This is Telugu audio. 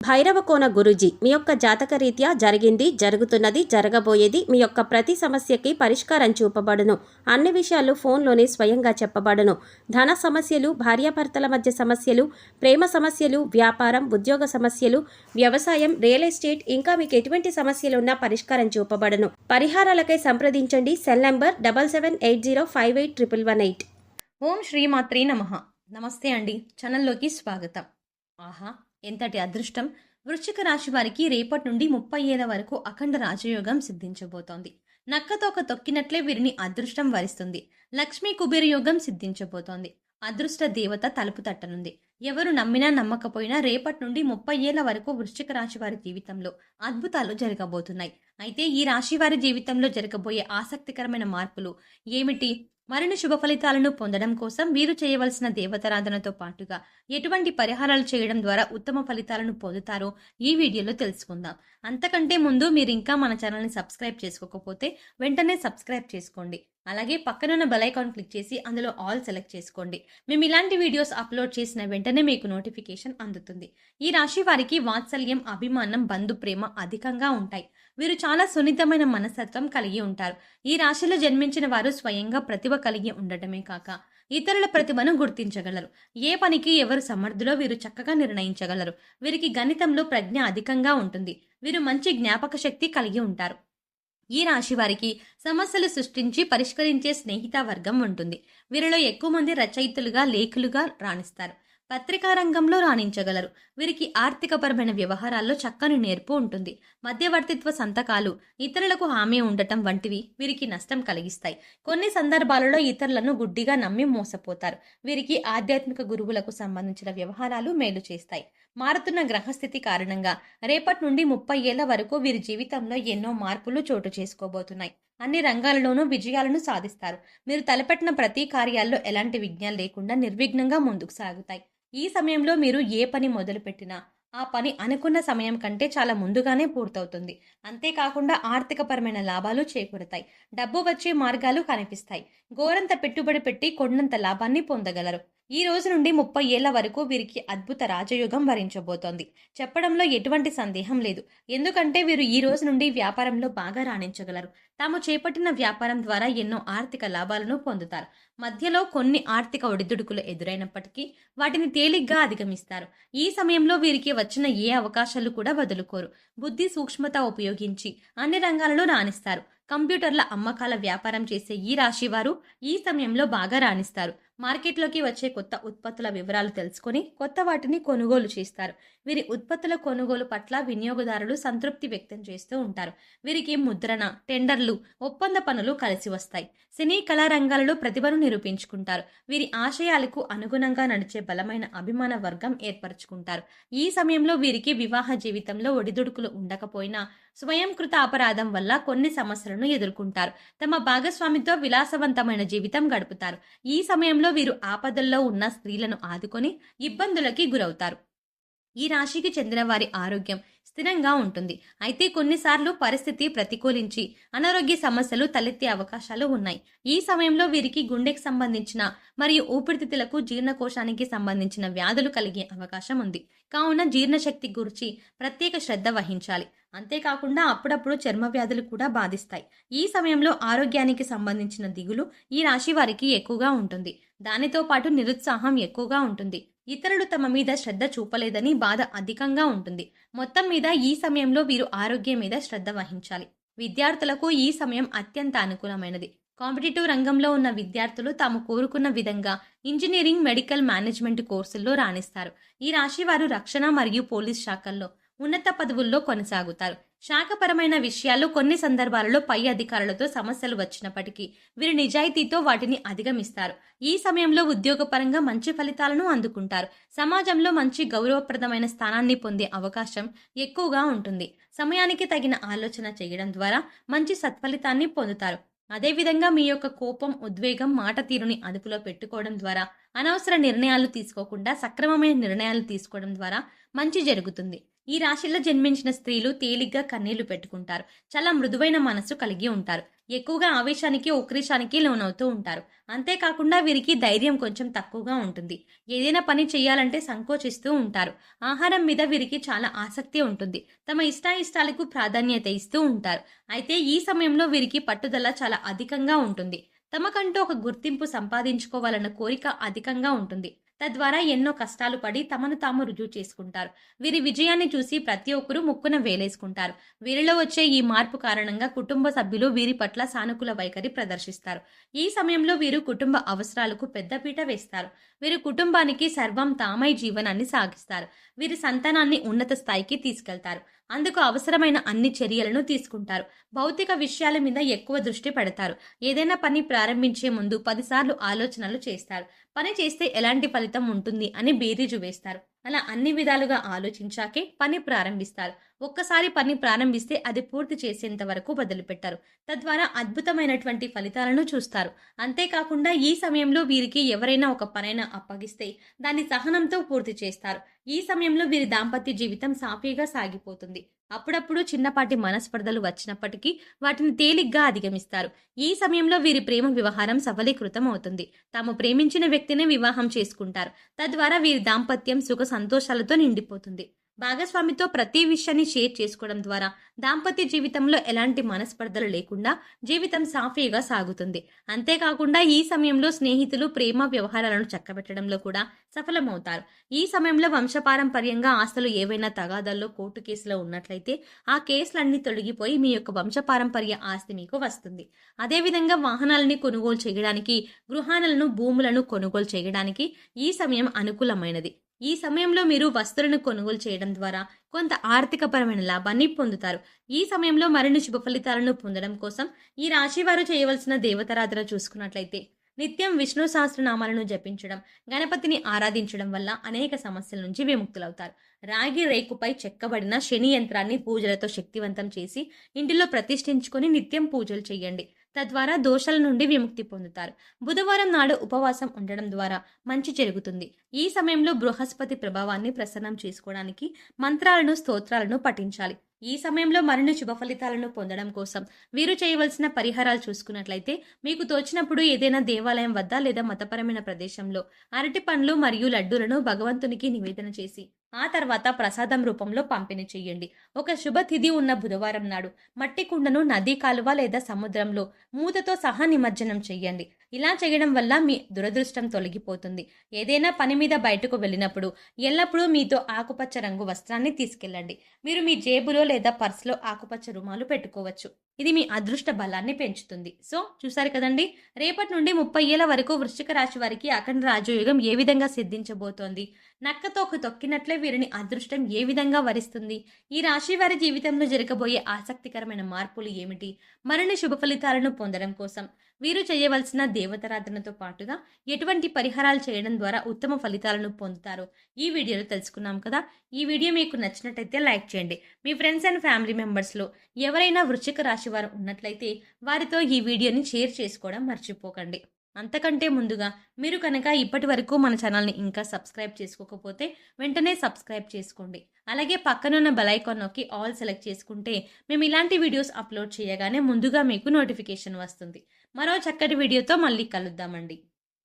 భైరవకోన గురూజీ మీ యొక్క జాతక రీత్యా జరిగింది, జరుగుతున్నది, జరగబోయేది మీ యొక్క ప్రతి సమస్యకి పరిష్కారం చూపబడును. అన్ని విషయాలు ఫోన్లోనే స్వయంగా చెప్పబడును. ధన సమస్యలు, భార్యాభర్తల మధ్య సమస్యలు, ప్రేమ సమస్యలు, వ్యాపారం, ఉద్యోగ సమస్యలు, వ్యవసాయం, రియల్ ఎస్టేట్, ఇంకా మీకు ఎటువంటి సమస్యలు ఉన్నా పరిష్కారం చూపబడును. పరిహారాలకై సంప్రదించండి. Cell number 7780581118. ఓం శ్రీమాత్రే నమః. నమస్తే అండి, ఛానల్లోకి స్వాగతం. ఆహా, ఎంతటి అదృష్టం! వృశ్చిక రాశి వారికి రేపటి నుండి 30 ఏళ్ల వరకు అఖండ రాజయోగం సిద్ధించబోతోంది. నక్కతోక తొక్కినట్లే వీరిని అదృష్టం వరిస్తుంది. లక్ష్మీ కుబేర యోగం సిద్ధించబోతోంది. అదృష్ట దేవత తలుపు తట్టనుంది. ఎవరు నమ్మినా నమ్మకపోయినా రేపటి నుండి 30 ఏళ్ల వరకు వృశ్చిక రాశి వారి జీవితంలో అద్భుతాలు జరగబోతున్నాయి. అయితే ఈ రాశి వారి జీవితంలో జరగబోయే ఆసక్తికరమైన మార్పులు ఏమిటి? మరిన్ని శుభ ఫలితాలను పొందడం కోసం వీరు చేయవలసిన దేవతారాధనతో పాటుగా ఎటువంటి పరిహారాలు చేయడం ద్వారా ఉత్తమ ఫలితాలను పొందుతారో ఈ వీడియోలో తెలుసుకుందాం. అంతకంటే ముందు మీరు ఇంకా మన ఛానల్ని సబ్స్క్రైబ్ చేసుకోకపోతే వెంటనే సబ్స్క్రైబ్ చేసుకోండి. అలాగే పక్కనున్న బెల్ ఐకాన్ క్లిక్ చేసి అందులో ఆల్ సెలెక్ట్ చేసుకోండి. మేము ఇలాంటి వీడియోస్ అప్లోడ్ చేసిన వెంటనే మీకు నోటిఫికేషన్ అందుతుంది. ఈ రాశి వారికి వాత్సల్యం, అభిమానం, బంధు ప్రేమ అధికంగా ఉంటాయి. వీరు చాలా సున్నితమైన మనస్తత్వం కలిగి ఉంటారు. ఈ రాశిలో జన్మించిన వారు స్వయంగా ప్రతిభ కలిగి ఉండటమే కాక ఇతరుల ప్రతిభను గుర్తించగలరు. ఏ పనికి ఎవరు సమర్థులో వీరు చక్కగా నిర్ణయించగలరు. వీరికి గణితంలో ప్రజ్ఞ అధికంగా ఉంటుంది. వీరు మంచి జ్ఞాపక శక్తి కలిగి ఉంటారు. ఈ రాశి వారికి సమస్యలు సృష్టించి పరిష్కరించే స్నేహిత వర్గం ఉంటుంది. వీరిలో ఎక్కువ మంది రచయితలుగా, లేఖలుగా రాణిస్తారు. పత్రికా రంగంలో రాణించగలరు. వీరికి ఆర్థికపరమైన వ్యవహారాల్లో చక్కని నేర్పు ఉంటుంది. మధ్యవర్తిత్వ సంతకాలు, ఇతరులకు హామీ ఉండటం వంటివి వీరికి నష్టం కలిగిస్తాయి. కొన్ని సందర్భాలలో ఇతరులను గుడ్డిగా నమ్మి మోసపోతారు. వీరికి ఆధ్యాత్మిక గురువులకు సంబంధించిన వ్యవహారాలు మేలు చేస్తాయి. మారుతున్న గ్రహస్థితి కారణంగా రేపటి నుండి 30 ఏళ్ల వరకు వీరి జీవితంలో ఎన్నో మార్పులు చోటు చేసుకోబోతున్నాయి. అన్ని రంగాలలోనూ విజయాలను సాధిస్తారు. మీరు తలపెట్టిన ప్రతి కార్యాల్లో ఎలాంటి విఘ్నాలు లేకుండా నిర్విఘ్నంగా ముందుకు సాగుతాయి. ఈ సమయంలో మీరు ఏ పని మొదలుపెట్టినా ఆ పని అనుకున్న సమయం కంటే చాలా ముందుగానే పూర్తవుతుంది. అంతేకాకుండా ఆర్థికపరమైన లాభాలు చేకూరుతాయి. డబ్బు వచ్చే మార్గాలు కనిపిస్తాయి. గోరంత పెట్టుబడి పెట్టి కొండంత లాభాన్ని పొందగలరు. ఈ రోజు నుండి 30 ఏళ్ల వరకు వీరికి అద్భుత రాజయోగం వరించబోతోంది. చెప్పడంలో ఎటువంటి సందేహం లేదు. ఎందుకంటే వీరు ఈ రోజు నుండి వ్యాపారంలో బాగా రాణించగలరు. తాము చేపట్టిన వ్యాపారం ద్వారా ఎన్నో ఆర్థిక లాభాలను పొందుతారు. మధ్యలో కొన్ని ఆర్థిక ఒడిదుడుకులు ఎదురైనప్పటికీ వాటిని తేలిగ్గా అధిగమిస్తారు. ఈ సమయంలో వీరికి వచ్చిన ఏ అవకాశాలు కూడా వదులుకోరు. బుద్ధి, సూక్ష్మత ఉపయోగించి అన్ని రంగాలలో రాణిస్తారు. కంప్యూటర్ల అమ్మకాల వ్యాపారం చేసే ఈ రాశి వారు ఈ సమయంలో బాగా రాణిస్తారు. మార్కెట్లోకి వచ్చే కొత్త ఉత్పత్తుల వివరాలు తెలుసుకొని కొత్త వాటిని కొనుగోలు చేస్తారు. వీరి ఉత్పత్తుల కొనుగోలు పట్ల వినియోగదారులు సంతృప్తి వ్యక్తం చేస్తూ ఉంటారు. వీరికి ముద్రణ, టెండర్లు, ఒప్పంద పనులు కలిసి వస్తాయి. సినీ కళా రంగాలలో ప్రతిభను నిరూపించుకుంటారు. వీరి ఆశయాలకు అనుగుణంగా నడిచే బలమైన అభిమాన వర్గం ఏర్పరచుకుంటారు. ఈ సమయంలో వీరికి వివాహ జీవితంలో ఒడిదుడుకులు ఉండకపోయినా స్వయంకృత అపరాధం వల్ల కొన్ని సమస్యలను ఎదుర్కొంటారు. తమ భాగస్వామితో విలాసవంతమైన జీవితం గడుపుతారు. ఈ సమయంలో వీరు ఆపదల్లో ఉన్న స్త్రీలను ఆదుకొని ఇబ్బందులకి గురవుతారు. ఈ రాశికి చెందిన వారి ఆరోగ్యం స్థిరంగా ఉంటుంది. అయితే కొన్నిసార్లు పరిస్థితి ప్రతికూలించి అనారోగ్య సమస్యలు తలెత్తే అవకాశాలు ఉన్నాయి. ఈ సమయంలో వీరికి గుండెకి సంబంధించిన మరియు ఊపిరితిత్తులకు, జీర్ణకోశానికి సంబంధించిన వ్యాధులు కలిగే అవకాశం ఉంది. కావున జీర్ణశక్తి గురించి ప్రత్యేక శ్రద్ధ వహించాలి. అంతేకాకుండా అప్పుడప్పుడు చర్మ వ్యాధులు కూడా బాధిస్తాయి. ఈ సమయంలో ఆరోగ్యానికి సంబంధించిన దిగులు ఈ రాశి వారికి ఎక్కువగా ఉంటుంది. దానితో పాటు నిరుత్సాహం ఎక్కువగా ఉంటుంది. ఇతరులు తమ మీద శ్రద్ధ చూపలేదని బాధ అధికంగా ఉంటుంది. మొత్తం మీద ఈ సమయంలో వీరు ఆరోగ్యం మీద శ్రద్ధ వహించాలి. విద్యార్థులకు ఈ సమయం అత్యంత అనుకూలమైనది. కాంపిటేటివ్ రంగంలో ఉన్న విద్యార్థులు తాము కోరుకున్న విధంగా ఇంజనీరింగ్, మెడికల్, మేనేజ్మెంట్ కోర్సుల్లో రాణిస్తారు. ఈ రాశి వారు రక్షణ మరియు పోలీస్ శాఖల్లో ఉన్నత పదవుల్లో కొనసాగుతారు. శాఖపరమైన విషయాల్లో కొన్ని సందర్భాలలో పై అధికారులతో సమస్యలు వచ్చినప్పటికీ వీరు నిజాయితీతో వాటిని అధిగమిస్తారు. ఈ సమయంలో ఉద్యోగపరంగా మంచి ఫలితాలను అందుకుంటారు. సమాజంలో మంచి గౌరవప్రదమైన స్థానాన్ని పొందే అవకాశం ఎక్కువగా ఉంటుంది. సమయానికి తగిన ఆలోచన చేయడం ద్వారా మంచి సత్ఫలితాన్ని పొందుతారు. అదేవిధంగా మీ యొక్క కోపం, ఉద్వేగం, మాట తీరుని అదుపులో పెట్టుకోవడం ద్వారా అనవసర నిర్ణయాలు తీసుకోకుండా సక్రమమైన నిర్ణయాలు తీసుకోవడం ద్వారా మంచి జరుగుతుంది. ఈ రాశిలో జన్మించిన స్త్రీలు తేలిగ్గా కన్నీళ్లు పెట్టుకుంటారు. చాలా మృదువైన మనసు కలిగి ఉంటారు. ఎక్కువగా ఆవేశానికి, ఉక్రేషానికి లోనవుతూ ఉంటారు. అంతేకాకుండా వీరికి ధైర్యం కొంచెం తక్కువగా ఉంటుంది. ఏదైనా పని చేయాలంటే సంకోచిస్తూ ఉంటారు. ఆహారం మీద వీరికి చాలా ఆసక్తి ఉంటుంది. తమ ఇష్టాయిష్టాలకు ప్రాధాన్యత ఇస్తూ ఉంటారు. అయితే ఈ సమయంలో వీరికి పట్టుదల చాలా అధికంగా ఉంటుంది. తమకంటూ ఒక గుర్తింపు సంపాదించుకోవాలన్న కోరిక అధికంగా ఉంటుంది. తద్వారా ఎన్నో కష్టాలు పడి తమను తాము రుజువు చేసుకుంటారు. వీరి విజయాన్ని చూసి ప్రతి ఒక్కరూ ముక్కున వేలేసుకుంటారు. వీరిలో వచ్చే ఈ మార్పు కారణంగా కుటుంబ సభ్యులు వీరి పట్ల సానుకూల వైఖరి ప్రదర్శిస్తారు. ఈ సమయంలో వీరు కుటుంబ అవసరాలకు పెద్దపీట వేస్తారు. వీరు కుటుంబానికి సర్వం తామై జీవనాన్ని సాగిస్తారు. వీరి సంతానాన్ని ఉన్నత స్థాయికి తీసుకెళ్తారు. అందుకు అవసరమైన అన్ని చర్యలను తీసుకుంటారు. భౌతిక విషయాల మీద ఎక్కువ దృష్టి పెడతారు. ఏదైనా పని ప్రారంభించే ముందు 10 సార్లు ఆలోచనలు చేస్తారు. పని చేస్తే ఎలాంటి ఫలితం ఉంటుంది అని బేరీజు వేస్తారు. అలా అన్ని విధాలుగా ఆలోచించాకే పని ప్రారంభిస్తారు. ఒక్కసారి పని ప్రారంభిస్తే అది పూర్తి చేసేంత వరకు వదిలిపెట్టారు. తద్వారా అద్భుతమైనటువంటి ఫలితాలను చూస్తారు. అంతేకాకుండా ఈ సమయంలో వీరికి ఎవరైనా ఒక పనైనా అప్పగిస్తే దాన్ని సహనంతో పూర్తి చేస్తారు. ఈ సమయంలో వీరి దాంపత్య జీవితం సాఫీగా సాగిపోతుంది. అప్పుడప్పుడు చిన్నపాటి మనస్పర్ధలు వచ్చినప్పటికీ వాటిని తేలిగ్గా అధిగమిస్తారు. ఈ సమయంలో వీరి ప్రేమ వ్యవహారం సఫలీకృతం అవుతుంది. తాము ప్రేమించిన వ్యక్తినే వివాహం చేసుకుంటారు. తద్వారా వీరి దాంపత్యం సుఖ సంతోషాలతో నిండిపోతుంది. భాగస్వామితో ప్రతి విషయాన్ని షేర్ చేసుకోవడం ద్వారా దాంపత్య జీవితంలో ఎలాంటి మనస్పర్ధలు లేకుండా జీవితం సాఫీగా సాగుతుంది. అంతేకాకుండా ఈ సమయంలో స్నేహితులు ప్రేమ వ్యవహారాలను చక్కబెట్టడంలో కూడా సఫలమవుతారు. ఈ సమయంలో వంశపారంపర్యంగా ఆస్తులు ఏవైనా తగాదాల్లో కోర్టు కేసులో ఉన్నట్లయితే ఆ కేసులన్నీ తొలగిపోయి మీ యొక్క వంశపారంపర్య ఆస్తి మీకు వస్తుంది. అదేవిధంగా వాహనాలని కొనుగోలు చేయడానికి, గృహాలను, భూములను కొనుగోలు చేయడానికి ఈ సమయం అనుకూలమైనది. ఈ సమయంలో మీరు వస్తువులను కొనుగోలు చేయడం ద్వారా కొంత ఆర్థికపరమైన లాభాన్ని పొందుతారు. ఈ సమయంలో మరిన్ని శుభ ఫలితాలను పొందడం కోసం ఈ రాశి వారు చేయవలసిన దేవతారాధన చూసుకున్నట్లయితే నిత్యం విష్ణు సహస్రనామాలను జపించడం, గణపతిని ఆరాధించడం వల్ల అనేక సమస్యల నుంచి విముక్తులవుతారు. రాగి రేకుపై చెక్కబడిన శని యంత్రాన్ని పూజలతో శక్తివంతం చేసి ఇంటిలో ప్రతిష్ఠించుకొని నిత్యం పూజలు చేయండి. తద్వారా దోషాల నుండి విముక్తి పొందుతారు. బుధవారం నాడు ఉపవాసం ఉండడం ద్వారా మంచి జరుగుతుంది. ఈ సమయంలో బృహస్పతి ప్రభావాన్ని ప్రసన్నం చేసుకోవడానికి మంత్రాలను, స్తోత్రాలను పఠించాలి. ఈ సమయంలో మరిన్ని శుభ ఫలితాలను పొందడం కోసం వీరు చేయవలసిన పరిహారాలు చూసుకున్నట్లయితే మీకు తోచినప్పుడు ఏదైనా దేవాలయం వద్ద లేదా మతపరమైన ప్రదేశంలో అరటి పండ్లు మరియు లడ్డూలను భగవంతునికి నివేదన చేసి ఆ తర్వాత ప్రసాదం రూపంలో పంపిణీ చేయండి. ఒక శుభ తిథి ఉన్న బుధవారం నాడు మట్టి కుండను నదీ కాలువ లేదా సముద్రంలో మూతతో సహా నిమజ్జనం చేయండి. ఇలా చేయడం వల్ల మీ దురదృష్టం తొలగిపోతుంది. ఏదైనా పని మీద బయటకు వెళ్ళినప్పుడు ఎల్లప్పుడూ మీతో ఆకుపచ్చ రంగు వస్త్రాన్ని తీసుకెళ్ళండి. మీరు మీ జేబులో లేదా పర్సులో ఆకుపచ్చ రుమాలు పెట్టుకోవచ్చు. ఇది మీ అదృష్ట బలాన్ని పెంచుతుంది. సో చూసారు కదండి, రేపటి నుండి 30 ఏళ్ల వరకు వృశ్చిక రాశి వారికి అఖండ రాజయోగం ఏ విధంగా సిద్ధించబోతోంది, నక్కతోక తొక్కినట్లే వీరిని అదృష్టం ఏ విధంగా వరిస్తుంది, ఈ రాశి వారి జీవితంలో జరగబోయే ఆసక్తికరమైన మార్పులు ఏమిటి, మరిన్ని శుభ ఫలితాలను పొందడం కోసం వీరు చేయవలసిన దేవతారాధనతో పాటుగా ఎటువంటి పరిహారాలు చేయడం ద్వారా ఉత్తమ ఫలితాలను పొందుతారో ఈ వీడియోలో తెలుసుకున్నాం కదా. ఈ వీడియో మీకు నచ్చినట్టయితే లైక్ చేయండి. మీ ఫ్రెండ్స్ అండ్ ఫ్యామిలీ మెంబర్స్లో ఎవరైనా వృశ్చిక రాశి వారు ఉన్నట్లయితే వారితో ఈ వీడియోని షేర్ చేసుకోవడం మర్చిపోకండి. అంతకంటే ముందుగా మీరు కనుక ఇప్పటి వరకు మన ఛానల్ని ఇంకా సబ్స్క్రైబ్ చేసుకోకపోతే వెంటనే సబ్స్క్రైబ్ చేసుకోండి. అలాగే పక్కనున్న బెల్ ఐకాన్ నొక్కి ఆల్ సెలెక్ట్ చేసుకుంటే మేము ఇలాంటి వీడియోస్ అప్లోడ్ చేయగానే ముందుగా మీకు నోటిఫికేషన్ వస్తుంది. మరో చక్కటి వీడియోతో మళ్ళీ కలుద్దామండి.